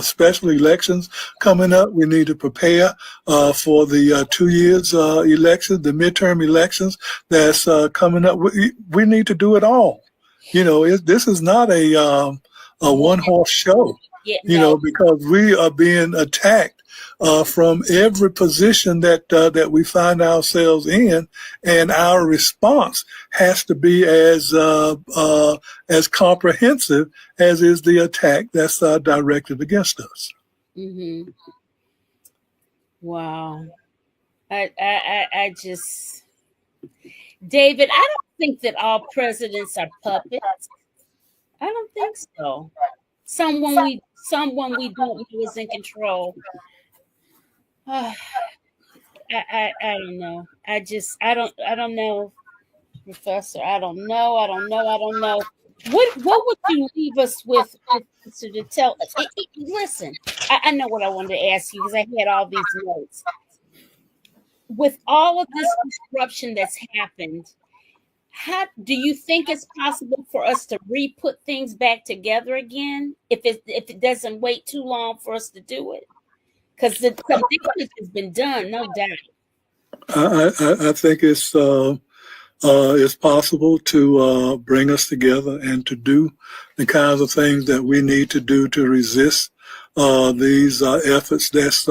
special elections coming up. We need to prepare for the 2 years election, the midterm elections that's coming up. We need to do it all. You know, this is not a one horse show.
Yeah,
you know, because we are being attacked from every position that we find ourselves in, and our response has to be as comprehensive as is the attack that's directed against us.
Wow, I just, David, I don't think that all presidents are puppets. I don't think so. Someone we don't know is in control. I don't know. I don't know, Professor. I don't know. What would you leave us with to tell us? Listen, I know what I wanted to ask you because I had all these notes. With all of this disruption that's happened, how do you think it's possible for us to re-put things back together again if it doesn't wait too long for us to do it? Because the damage has been done, no doubt.
I think it's possible to bring us together and to do the kinds of things that we need to do to resist these efforts that's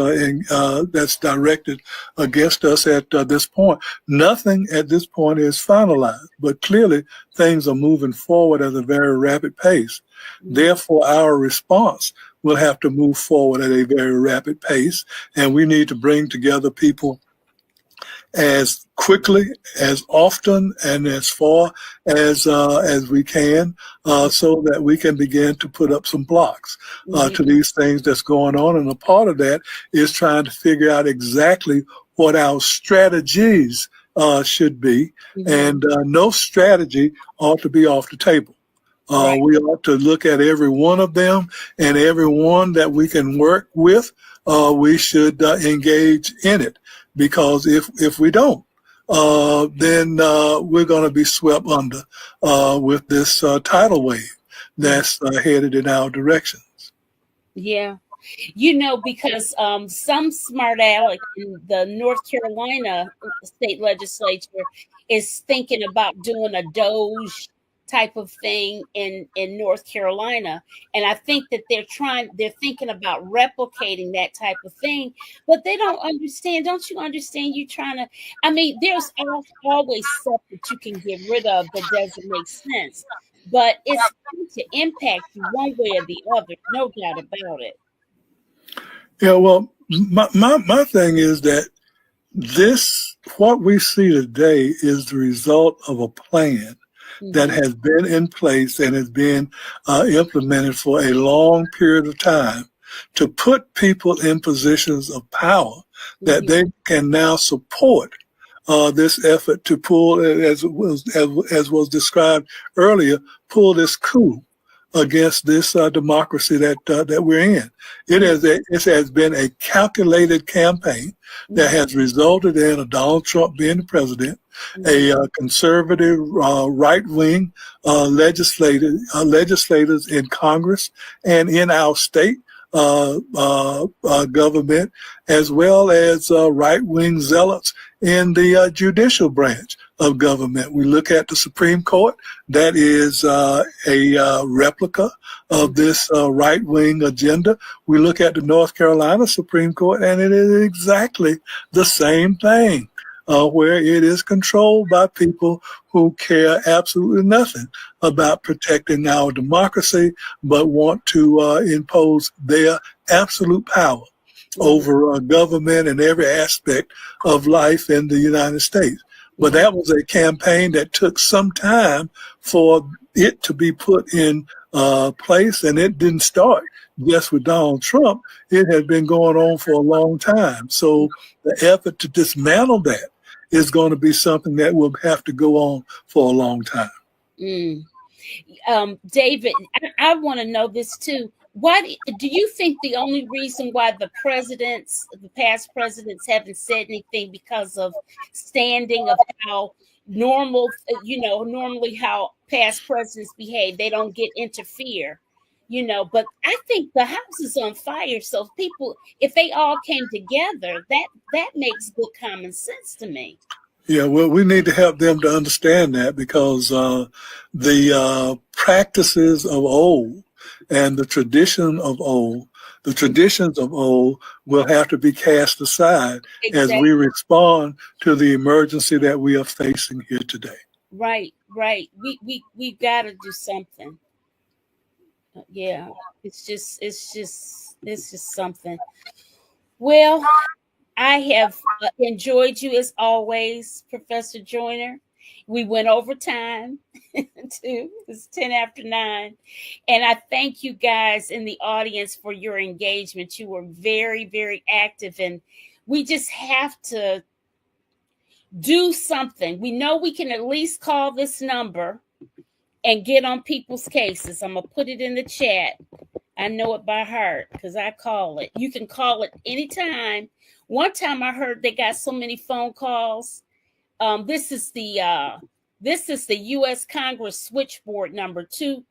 directed against us at this point. Nothing at this point is finalized, but clearly things are moving forward at a very rapid pace. Therefore, our response will have to move forward at a very rapid pace, and we need to bring together people as quickly, as often, and as far as we can, so that we can begin to put up some blocks to these things that's going on. And a part of that is trying to figure out exactly what our strategies should be. And no strategy ought to be off the table. Right. We ought to look at every one of them, and every one that we can work with, we should engage in it. Because if we don't, then we're going to be swept under with this tidal wave that's headed in our directions.
Yeah. You know, because some smart aleck in the North Carolina state legislature is thinking about doing a Doge type of thing in North Carolina, and I think that they're thinking about replicating that type of thing, but they don't understand. Don't you understand? I mean, there's always stuff that you can get rid of that doesn't make sense, but it's going to impact you one way or the other, no doubt about it.
Yeah, well, my thing is that what we see today is the result of a plan that has been in place and has been implemented for a long period of time to put people in positions of power that they can now support this effort to pull, as was described earlier, pull this coup against this democracy that we're in. It has been a calculated campaign that has resulted in a Donald Trump being the president, a conservative right-wing legislators in Congress and in our state government, as well as right-wing zealots in the judicial branch of government. We look at the Supreme Court, that is a replica of this right-wing agenda. We look at the North Carolina Supreme Court, and it is exactly the same thing. where it is controlled by people who care absolutely nothing about protecting our democracy, but want to impose their absolute power over government and every aspect of life in the United States. But that was a campaign that took some time for it to be put in place, and it didn't start just with Donald Trump. It has been going on for a long time. So the effort to dismantle that is going to be something that will have to go on for a long time.
Mm. David, I want to know this too. Why do you think the only reason why the past presidents haven't said anything because of standing of how normally how past presidents behave? They don't get interfere, but I think the house is on fire. So if they all came together, that makes good common sense to me.
Yeah, well, we need to help them to understand that, because the practices of old and the traditions of old will have to be cast aside as
Exactly.
we respond to the emergency that we are facing here today.
Right. We got to do something. Yeah, it's just something. Well, I have enjoyed you as always, Professor Joyner. We went over time too. It's 10 after 9. And I thank you guys in the audience for your engagement. You were very, very active, and we just have to do something. We know we can at least call this number and get on people's cases. I'm going to put it in the chat. I know it by heart because I call it. You can call it anytime. One time I heard they got so many phone calls. This is the U.S. Congress switchboard number 2.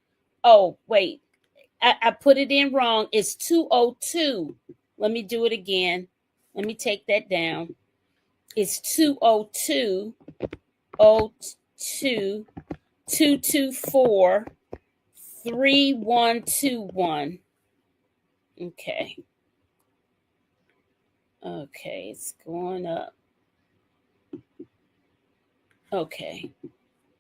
Oh, wait. I put it in wrong. It's 202. Let me do it again. Let me take that down. It's 202 02 224 3121. Okay. Okay, it's going up. Okay.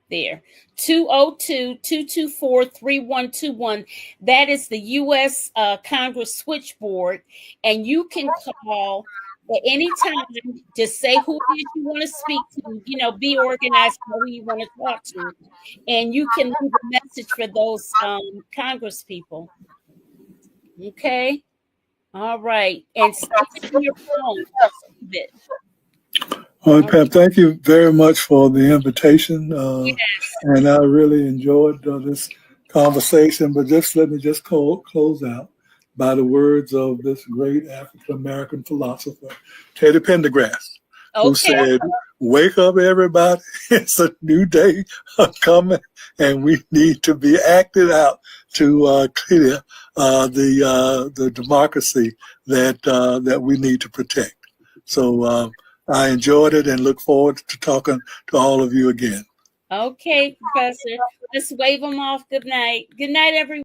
There. 202-224-3121. That is the US Congress switchboard. And you can call at any time. Just say who it is you want to speak to. Be organized for who you want to talk to. And you can leave a message for those Congress people. Okay? All right. And save it in your phone. Save it.
All right, Pam, thank you very much for the invitation.
Yes.
And I really enjoyed this conversation. But let me close out by the words of this great African-American philosopher, Teddy Pendergrass, who said, "Wake up, everybody. It's a new day coming, and we need to be acted out to clear the democracy that we need to protect." So I enjoyed it and look forward to talking to all of you again.
Okay, Professor. Let's wave them off. Good night. Good night, everyone.